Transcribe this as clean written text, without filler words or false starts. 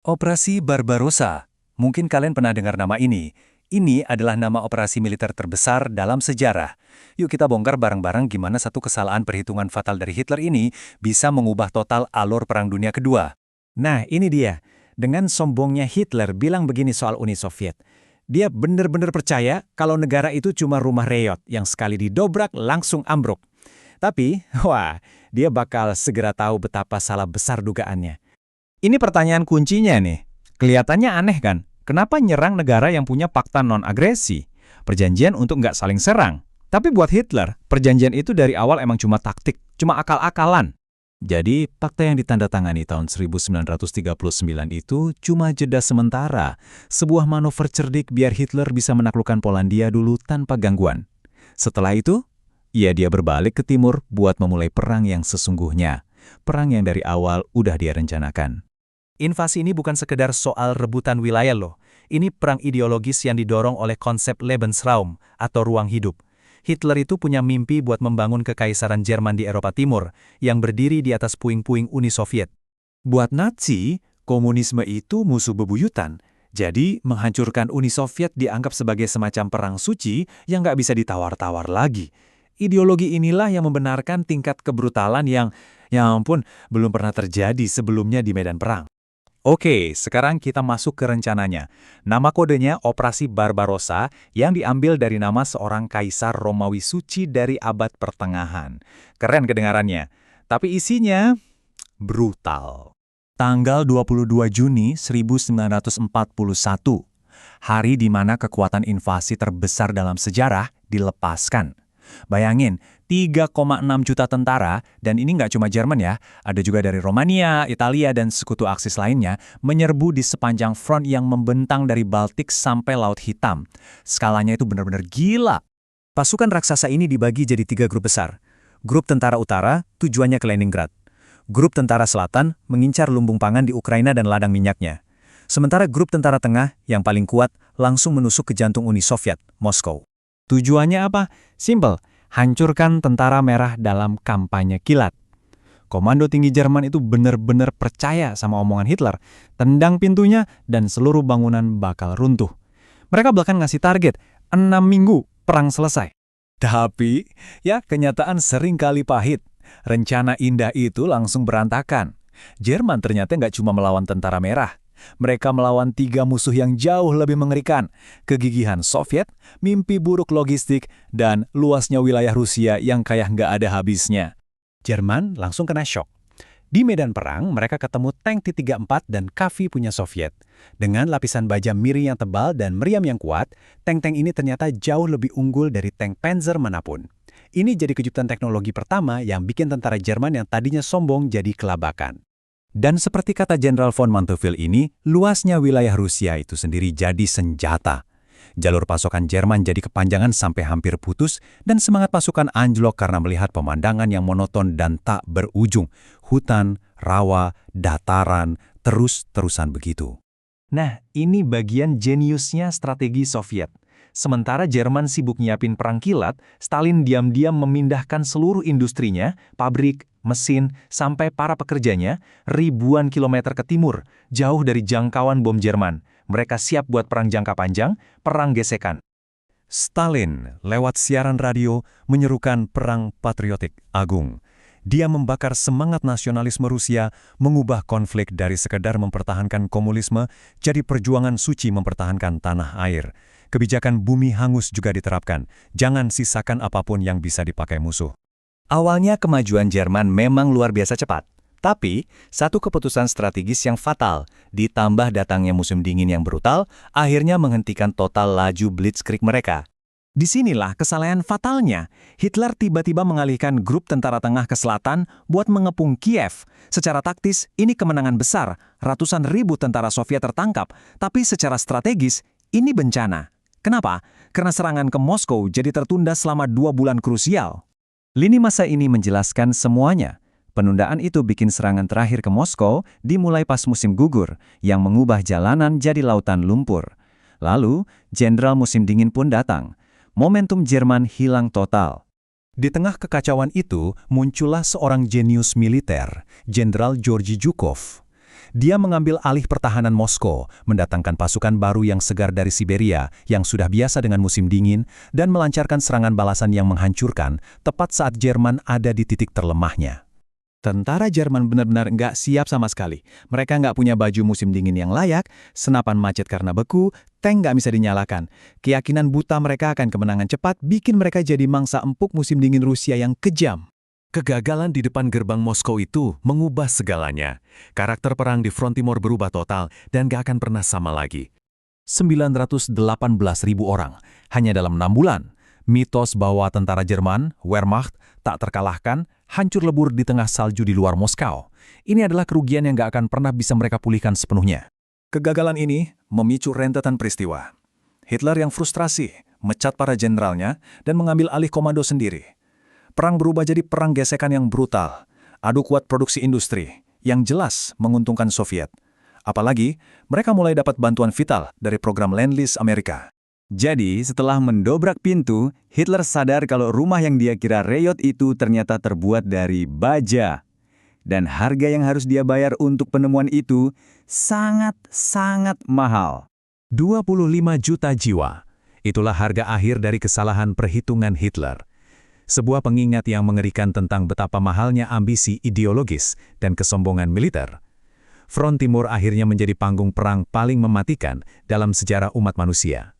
Operasi Barbarossa. Mungkin kalian pernah dengar nama ini. Ini adalah nama operasi militer terbesar dalam sejarah. Yuk kita bongkar bareng-bareng gimana satu kesalahan perhitungan fatal dari Hitler ini bisa mengubah total alur Perang Dunia Kedua. Nah, ini dia. Dengan sombongnya Hitler bilang begini soal Uni Soviet. Dia benar-benar percaya kalau negara itu cuma rumah reyot yang sekali didobrak langsung ambruk. Tapi, wah, dia bakal segera tahu betapa salah besar dugaannya. Ini pertanyaan kuncinya nih. Kelihatannya aneh kan? Kenapa nyerang negara yang punya fakta non-agresi? Perjanjian untuk nggak saling serang. Tapi buat Hitler, perjanjian itu dari awal emang cuma taktik, cuma akal-akalan. Jadi, fakta yang ditandatangani tahun 1939 itu cuma jeda sementara, sebuah manuver cerdik biar Hitler bisa menaklukkan Polandia dulu tanpa gangguan. Setelah itu, dia berbalik ke timur buat memulai perang yang sesungguhnya. Perang yang dari awal udah dia rencanakan. Invasi ini bukan sekedar soal rebutan wilayah loh. Ini perang ideologis yang didorong oleh konsep Lebensraum atau ruang hidup. Hitler itu punya mimpi buat membangun kekaisaran Jerman di Eropa Timur yang berdiri di atas puing-puing Uni Soviet. Buat Nazi, komunisme itu musuh bebuyutan. Jadi, menghancurkan Uni Soviet dianggap sebagai semacam perang suci yang nggak bisa ditawar-tawar lagi. Ideologi inilah yang membenarkan tingkat kebrutalan yang, ya ampun, belum pernah terjadi sebelumnya di medan perang. Oke, sekarang kita masuk ke rencananya. Nama kodenya Operasi Barbarossa yang diambil dari nama seorang kaisar Romawi suci dari abad pertengahan. Keren kedengarannya. Tapi isinya brutal. Tanggal 22 Juni 1941, hari di mana kekuatan invasi terbesar dalam sejarah dilepaskan. Bayangin, 3,6 juta tentara, dan ini nggak cuma Jerman ya, ada juga dari Romania, Italia, dan sekutu Aksis lainnya, menyerbu di sepanjang front yang membentang dari Baltik sampai Laut Hitam. Skalanya itu benar-benar gila. Pasukan raksasa ini dibagi jadi 3 grup besar. Grup tentara utara tujuannya ke Leningrad. Grup tentara selatan mengincar lumbung pangan di Ukraina dan ladang minyaknya. Sementara grup tentara tengah yang paling kuat langsung menusuk ke jantung Uni Soviet, Moskow. Tujuannya apa? Simpel, hancurkan tentara merah dalam kampanye kilat. Komando tinggi Jerman itu benar-benar percaya sama omongan Hitler, tendang pintunya dan seluruh bangunan bakal runtuh. Mereka bahkan ngasih target, 6 minggu perang selesai. Tapi, ya kenyataan seringkali pahit. Rencana indah itu langsung berantakan. Jerman ternyata nggak cuma melawan tentara merah. Mereka melawan 3 musuh yang jauh lebih mengerikan, kegigihan Soviet, mimpi buruk logistik, dan luasnya wilayah Rusia yang kayak nggak ada habisnya. Jerman langsung kena syok. Di medan perang, mereka ketemu tank T-34 dan KV punya Soviet. Dengan lapisan baja miring yang tebal dan meriam yang kuat, tank-tank ini ternyata jauh lebih unggul dari tank Panzer manapun. Ini jadi kejutan teknologi pertama yang bikin tentara Jerman yang tadinya sombong jadi kelabakan. Dan seperti kata Jenderal von Manteuffel ini, luasnya wilayah Rusia itu sendiri jadi senjata. Jalur pasokan Jerman jadi kepanjangan sampai hampir putus, dan semangat pasukan anjlok karena melihat pemandangan yang monoton dan tak berujung. Hutan, rawa, dataran, terus-terusan begitu. Nah, ini bagian jeniusnya strategi Soviet. Sementara Jerman sibuk nyiapin perang kilat, Stalin diam-diam memindahkan seluruh industrinya, pabrik, mesin, sampai para pekerjanya, ribuan kilometer ke timur, jauh dari jangkauan bom Jerman. Mereka siap buat perang jangka panjang, perang gesekan. Stalin, lewat siaran radio, menyerukan perang patriotik agung. Dia membakar semangat nasionalisme Rusia, mengubah konflik dari sekedar mempertahankan komunisme, jadi perjuangan suci mempertahankan tanah air. Kebijakan bumi hangus juga diterapkan, jangan sisakan apapun yang bisa dipakai musuh. Awalnya kemajuan Jerman memang luar biasa cepat. Tapi, satu keputusan strategis yang fatal, ditambah datangnya musim dingin yang brutal, akhirnya menghentikan total laju blitzkrieg mereka. Disinilah kesalahan fatalnya. Hitler tiba-tiba mengalihkan grup tentara tengah ke selatan buat mengepung Kiev. Secara taktis, ini kemenangan besar. Ratusan ribu tentara Soviet tertangkap. Tapi secara strategis, ini bencana. Kenapa? Karena serangan ke Moskow jadi tertunda selama 2 bulan krusial. Lini masa ini menjelaskan semuanya. Penundaan itu bikin serangan terakhir ke Moskow dimulai pas musim gugur, yang mengubah jalanan jadi lautan lumpur. Lalu, jenderal musim dingin pun datang. Momentum Jerman hilang total. Di tengah kekacauan itu, muncullah seorang jenius militer, Jenderal Georgy Zhukov. Dia mengambil alih pertahanan Moskow, mendatangkan pasukan baru yang segar dari Siberia yang sudah biasa dengan musim dingin, dan melancarkan serangan balasan yang menghancurkan tepat saat Jerman ada di titik terlemahnya. Tentara Jerman benar-benar nggak siap sama sekali. Mereka nggak punya baju musim dingin yang layak, senapan macet karena beku, tank nggak bisa dinyalakan. Keyakinan buta mereka akan kemenangan cepat bikin mereka jadi mangsa empuk musim dingin Rusia yang kejam. Kegagalan di depan gerbang Moskow itu mengubah segalanya. Karakter perang di front timur berubah total dan gak akan pernah sama lagi. 918.000 orang, hanya dalam 6 bulan. Mitos bahwa tentara Jerman, Wehrmacht, tak terkalahkan, hancur lebur di tengah salju di luar Moskow. Ini adalah kerugian yang gak akan pernah bisa mereka pulihkan sepenuhnya. Kegagalan ini memicu rentetan peristiwa. Hitler yang frustrasi, mecat para jenderalnya, dan mengambil alih komando sendiri. Perang berubah jadi perang gesekan yang brutal, adu kuat produksi industri, yang jelas menguntungkan Soviet. Apalagi, mereka mulai dapat bantuan vital dari program Lend-Lease Amerika. Jadi, setelah mendobrak pintu, Hitler sadar kalau rumah yang dia kira reyot itu ternyata terbuat dari baja. Dan harga yang harus dia bayar untuk penemuan itu sangat-sangat mahal. 25 juta jiwa. Itulah harga akhir dari kesalahan perhitungan Hitler. Sebuah pengingat yang mengerikan tentang betapa mahalnya ambisi ideologis dan kesombongan militer. Front Timur akhirnya menjadi panggung perang paling mematikan dalam sejarah umat manusia.